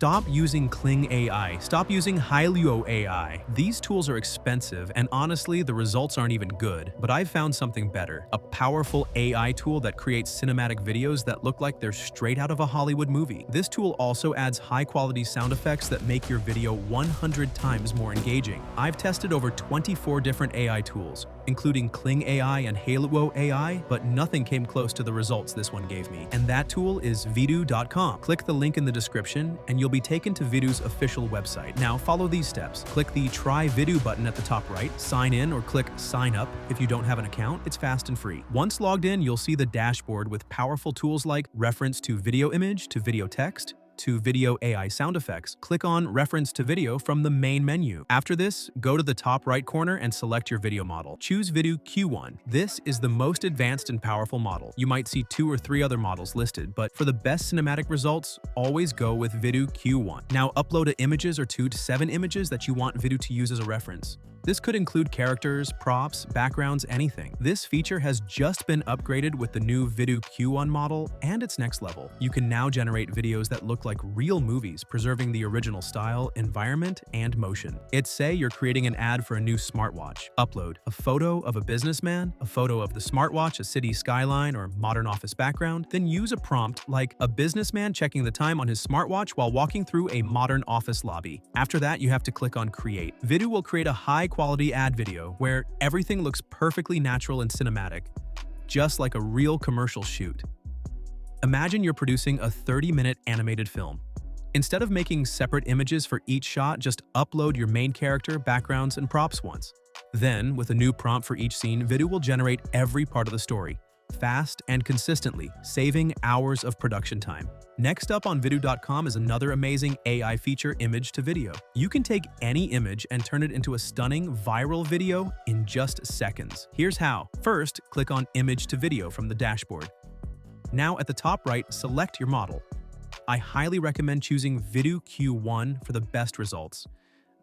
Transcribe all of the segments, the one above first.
Stop using Kling AI. Stop using Hylio AI. These tools are expensive, and honestly, the results aren't even good. But I've found something better. A powerful AI tool that creates cinematic videos that look like they're straight out of a Hollywood movie. This tool also adds high-quality sound effects that make your video 100 times more engaging. I've tested over 24 different AI tools, including Kling AI and Hylio AI, but nothing came close to the results this one gave me. And that tool is Vidu.com. Click the link in the description, and you'll be taken to Vidu's official website. Now follow these steps. Click the Try Vidu button at the top right, sign in, or click Sign Up. If you don't have an account, it's fast and free. Once logged in, you'll see the dashboard with powerful tools like reference to video image to video text, to video AI sound effects. Click on Reference to Video from the main menu. After this, go to the top right corner and select your video model. Choose Vidu Q1. This is the most advanced and powerful model. You might see 2 or 3 other models listed, but for the best cinematic results, always go with Vidu Q1. Now upload images or 2 to 7 images that you want Vidu to use as a reference. This could include characters, props, backgrounds, anything. This feature has just been upgraded with the new Vidu Q1 model and its next level. You can now generate videos that look like real movies, preserving the original style, environment, and motion. It's say you're creating an ad for a new smartwatch. Upload a photo of a businessman, a photo of the smartwatch, a city skyline, or modern office background, then use a prompt like a businessman checking the time on his smartwatch while walking through a modern office lobby. After that, you have to click on Create. Vidu will create a high-quality ad video where everything looks perfectly natural and cinematic, just like a real commercial shoot. Imagine you're producing a 30-minute animated film. Instead of making separate images for each shot, just upload your main character, backgrounds, and props once. Then, with a new prompt for each scene, Vidu will generate every part of the story, fast and consistently, saving hours of production time. Next up on Vidu.com is another amazing AI feature, image to video. You can take any image and turn it into a stunning, viral video in just seconds. Here's how. First, click on Image to Video from the dashboard. Now at the top right, select your model. I highly recommend choosing Vidu Q1 for the best results.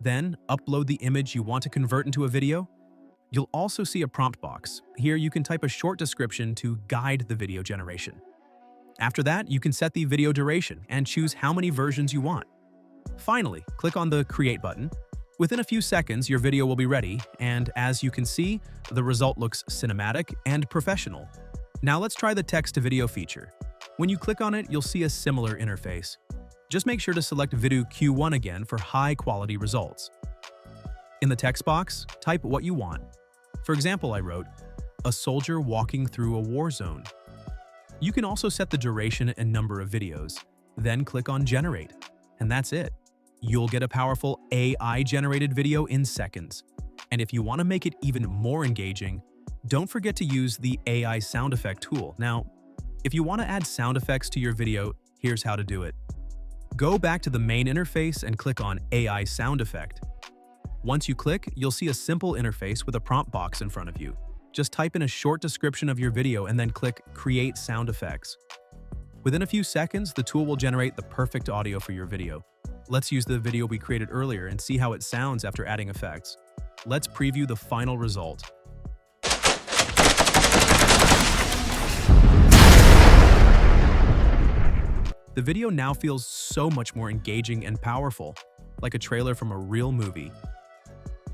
Then, upload the image you want to convert into a video. You'll also see a prompt box. Here you can type a short description to guide the video generation. After that, you can set the video duration and choose how many versions you want. Finally, click on the Create button. Within a few seconds, your video will be ready, and as you can see, the result looks cinematic and professional. Now let's try the text-to-video feature. When you click on it, you'll see a similar interface. Just make sure to select Vidu Q1 again for high-quality results. In the text box, type what you want. For example, I wrote, "A soldier walking through a war zone." You can also set the duration and number of videos. Then click on Generate, and that's it. You'll get a powerful AI-generated video in seconds. And if you want to make it even more engaging, don't forget to use the AI sound effect tool. Now, if you want to add sound effects to your video, here's how to do it. Go back to the main interface and click on AI sound effect. Once you click, you'll see a simple interface with a prompt box in front of you. Just type in a short description of your video and then click Create Sound Effects. Within a few seconds, the tool will generate the perfect audio for your video. Let's use the video we created earlier and see how it sounds after adding effects. Let's preview the final result. The video now feels so much more engaging and powerful, like a trailer from a real movie.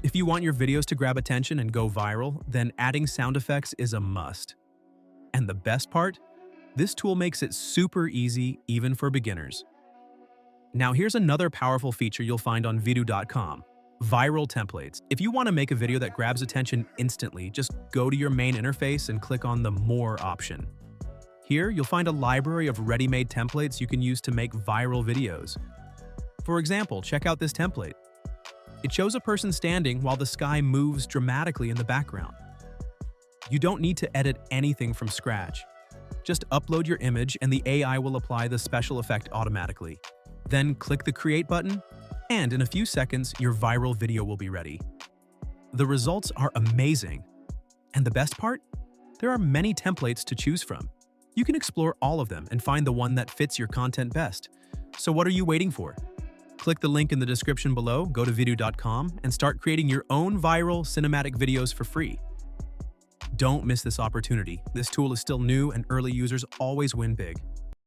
If you want your videos to grab attention and go viral, then adding sound effects is a must. And the best part? This tool makes it super easy, even for beginners. Now here's another powerful feature you'll find on Vidu.com. Viral templates. If you want to make a video that grabs attention instantly, just go to your main interface and click on the More option. Here, you'll find a library of ready-made templates you can use to make viral videos. For example, check out this template. It shows a person standing while the sky moves dramatically in the background. You don't need to edit anything from scratch. Just upload your image and the AI will apply the special effect automatically. Then click the Create button, and in a few seconds, your viral video will be ready. The results are amazing. And the best part? There are many templates to choose from. You can explore all of them and find the one that fits your content best. So what are you waiting for? Click the link in the description below, go to Vidu.com, and start creating your own viral cinematic videos for free. Don't miss this opportunity. This tool is still new and early users always win big.